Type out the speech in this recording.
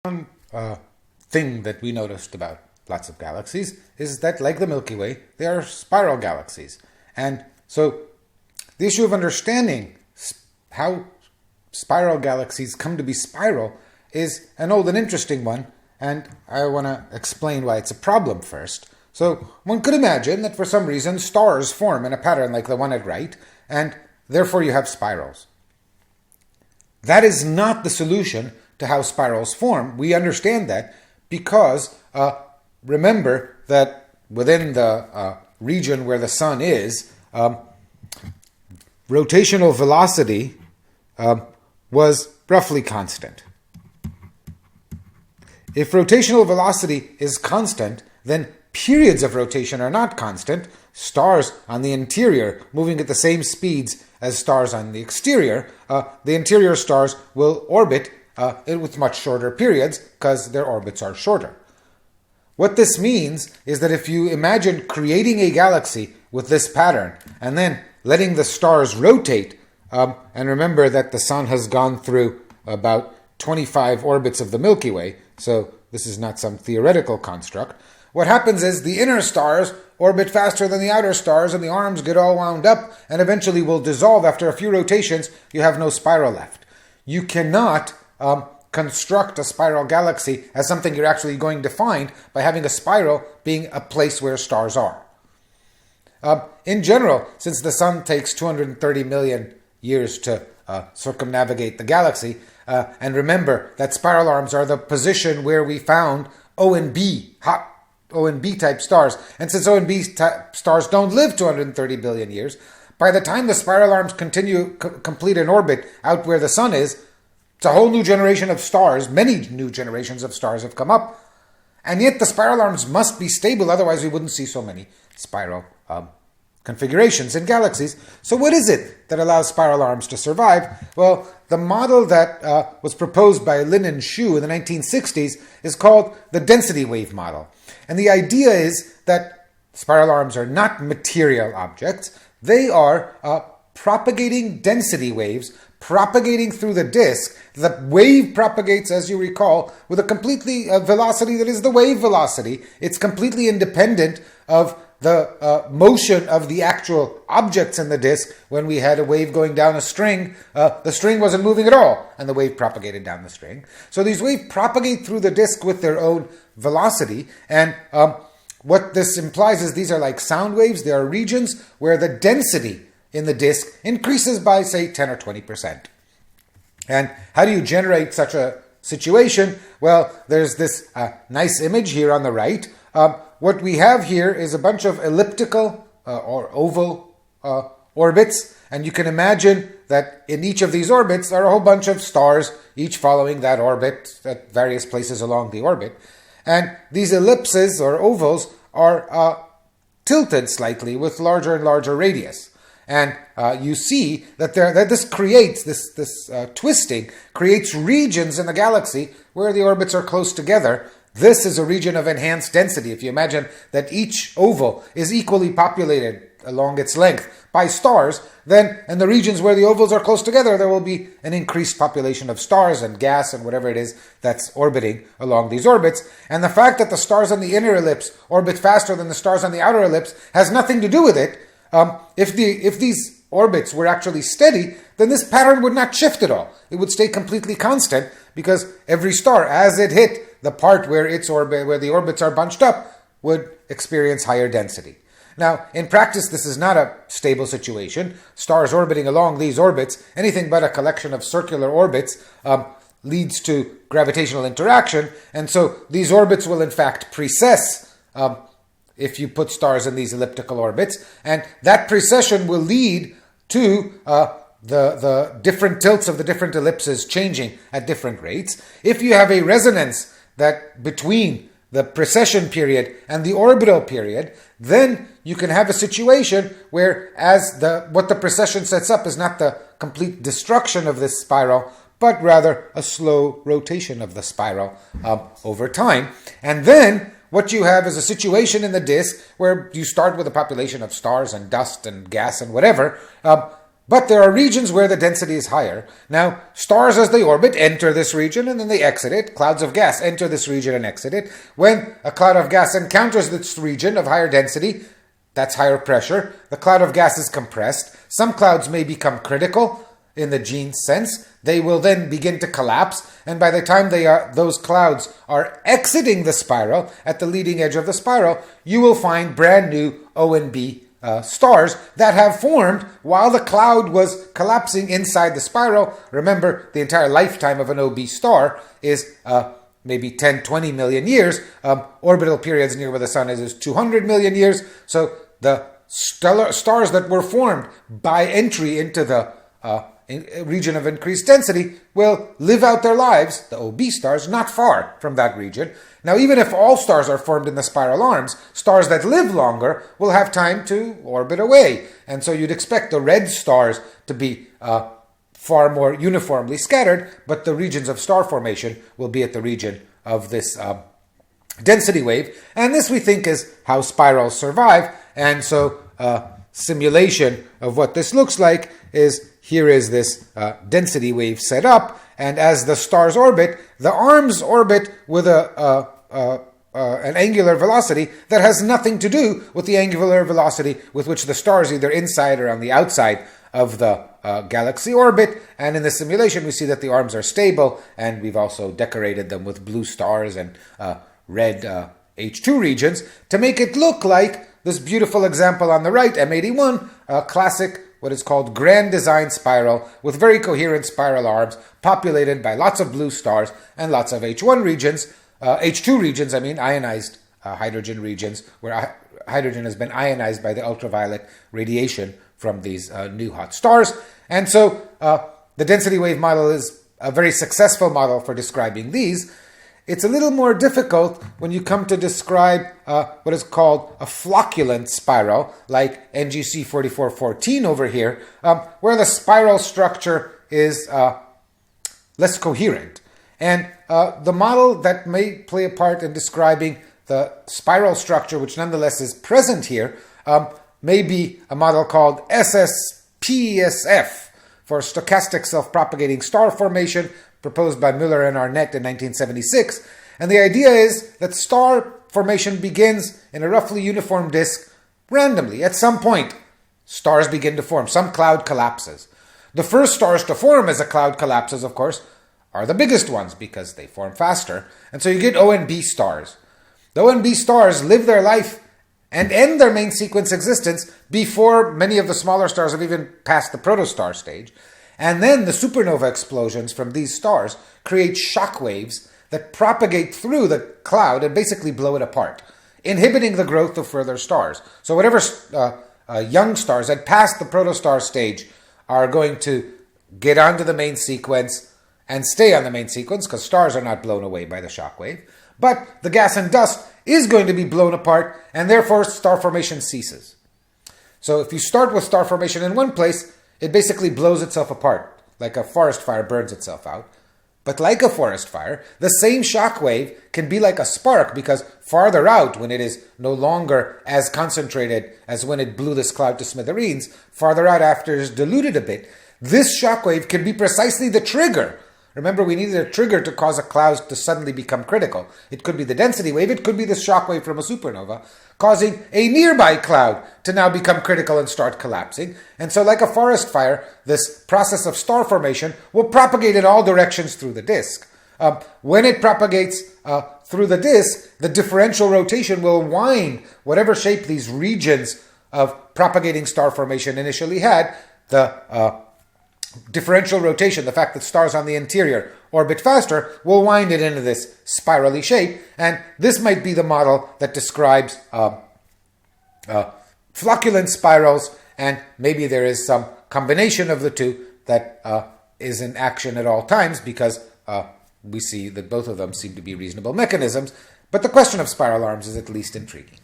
One thing that we noticed about lots of galaxies is that, like the Milky Way, they are spiral galaxies. And so the issue of understanding how spiral galaxies come to be spiral is an old and interesting one, and I want to explain why it's a problem first. So one could imagine that for some reason stars form in a pattern like the one at right, and therefore you have spirals. That is not the solution to how spirals form. We understand that because remember that within the region where the sun is, rotational velocity was roughly constant. If rotational velocity is constant, then periods of rotation are not constant. Stars on the interior moving at the same speeds as stars on the exterior, the interior stars will orbit with much shorter periods because their orbits are shorter. What this means is that if you imagine creating a galaxy with this pattern and then letting the stars rotate, and remember that the sun has gone through about 25 orbits of the Milky Way, so this is not some theoretical construct. What happens is the inner stars orbit faster than the outer stars, and the arms get all wound up and eventually will dissolve. After a few rotations, you have no spiral left. You cannot construct a spiral galaxy as something you're actually going to find by having a spiral being a place where stars are. In general, since the sun takes 230 million years to circumnavigate the galaxy, and remember that spiral arms are the position where we found O and B, hot O and B type stars. And since O and B type stars don't live 230 billion years, by the time the spiral arms complete an orbit out where the sun is, it's a whole new generation of stars. Many new generations of stars have come up. And yet the spiral arms must be stable, otherwise we wouldn't see so many spiral configurations in galaxies. So what is it that allows spiral arms to survive? Well, the model that was proposed by Lin and Xu in the 1960s is called the density wave model. And the idea is that spiral arms are not material objects. They are propagating density waves propagating through the disk. The wave propagates, as you recall, with a completely velocity that is the wave velocity. It's completely independent of the motion of the actual objects in the disk. When we had a wave going down a string, the string wasn't moving at all, and the wave propagated down the string. So these waves propagate through the disk with their own velocity, and what this implies is these are like sound waves. There are regions where the density in the disk increases by, say, 10 or 20%. And how do you generate such a situation? Well, there's this nice image here on the right. What we have here is a bunch of elliptical or oval orbits, and you can imagine that in each of these orbits are a whole bunch of stars, each following that orbit at various places along the orbit. And these ellipses or ovals are tilted slightly with larger and larger radius. And you see that this creates, this twisting creates regions in the galaxy where the orbits are close together. This is a region of enhanced density. If you imagine that each oval is equally populated along its length by stars, then in the regions where the ovals are close together, there will be an increased population of stars and gas and whatever it is that's orbiting along these orbits. And the fact that the stars on the inner ellipse orbit faster than the stars on the outer ellipse has nothing to do with it. If these orbits were actually steady, then this pattern would not shift at all. It would stay completely constant because every star, as it hit the part where where the orbits are bunched up, would experience higher density. Now, in practice, this is not a stable situation. Stars orbiting along these orbits, anything but a collection of circular orbits, leads to gravitational interaction, and so these orbits will in fact precess if you put stars in these elliptical orbits, and that precession will lead to the different tilts of the different ellipses changing at different rates. If you have a resonance that between the precession period and the orbital period, then you can have a situation where what the precession sets up is not the complete destruction of this spiral, but rather a slow rotation of the spiral over time. And then what you have is a situation in the disk where you start with a population of stars and dust and gas and whatever, But there are regions where the density is higher. Now, stars as they orbit enter this region and then they exit it. Clouds of gas enter this region and exit it. When a cloud of gas encounters this region of higher density, that's higher pressure, the cloud of gas is compressed. Some clouds may become critical in the gene sense. They will then begin to collapse, and by the time those clouds are exiting the spiral, at the leading edge of the spiral, you will find brand new O and B stars that have formed while the cloud was collapsing inside the spiral. Remember, the entire lifetime of an OB star is maybe 10, 20 million years. Orbital periods near where the sun is 200 million years. So the stellar stars that were formed by entry into the region of increased density will live out their lives, the OB stars, not far from that region. Now, even if all stars are formed in the spiral arms, stars that live longer will have time to orbit away. And so you'd expect the red stars to be far more uniformly scattered, but the regions of star formation will be at the region of this density wave. And this, we think, is how spirals survive. And so simulation of what this looks like is, here is this density wave set up, and as the stars orbit, the arms orbit with an angular velocity that has nothing to do with the angular velocity with which the stars, either inside or on the outside of the galaxy, orbit. And in the simulation, we see that the arms are stable, and we've also decorated them with blue stars and red H2 regions to make it look like this beautiful example on the right, M81, a classic, what is called grand design spiral with very coherent spiral arms populated by lots of blue stars and lots of H1 regions, H2 regions, ionized hydrogen regions, where hydrogen has been ionized by the ultraviolet radiation from these new hot stars. And so the density wave model is a very successful model for describing these. It's a little more difficult when you come to describe what is called a flocculent spiral, like NGC 4414 over here, where the spiral structure is less coherent. And the model that may play a part in describing the spiral structure, which nonetheless is present here, may be a model called SSPSF, for Stochastics of Propagating Star Formation, proposed by Müller and Arnett in 1976. And the idea is that star formation begins in a roughly uniform disk randomly. At some point, stars begin to form. Some cloud collapses. The first stars to form as a cloud collapses, of course, are the biggest ones because they form faster. And so you get O and B stars. The O and B stars live their life and end their main sequence existence before many of the smaller stars have even passed the protostar stage. And then the supernova explosions from these stars create shock waves that propagate through the cloud and basically blow it apart, inhibiting the growth of further stars. So whatever young stars that passed the protostar stage are going to get onto the main sequence and stay on the main sequence, because stars are not blown away by the shock wave. But the gas and dust is going to be blown apart, and therefore star formation ceases. So if you start with star formation in one place, it basically blows itself apart, like a forest fire burns itself out. But like a forest fire, the same shock wave can be like a spark, because farther out, when it is no longer as concentrated as when it blew this cloud to smithereens, farther out after it is diluted a bit, this shock wave can be precisely the trigger. Remember, we needed a trigger to cause a cloud to suddenly become critical. It could be the density wave, it could be the shock wave from a supernova, causing a nearby cloud to now become critical and start collapsing. And so like a forest fire, this process of star formation will propagate in all directions through the disk. When it propagates through the disk, the differential rotation will wind whatever shape these regions of propagating star formation initially had. The differential rotation, the fact that stars on the interior orbit faster, will wind it into this spirally shape. And this might be the model that describes flocculent spirals, and maybe there is some combination of the two that is in action at all times, because we see that both of them seem to be reasonable mechanisms. But the question of spiral arms is at least intriguing.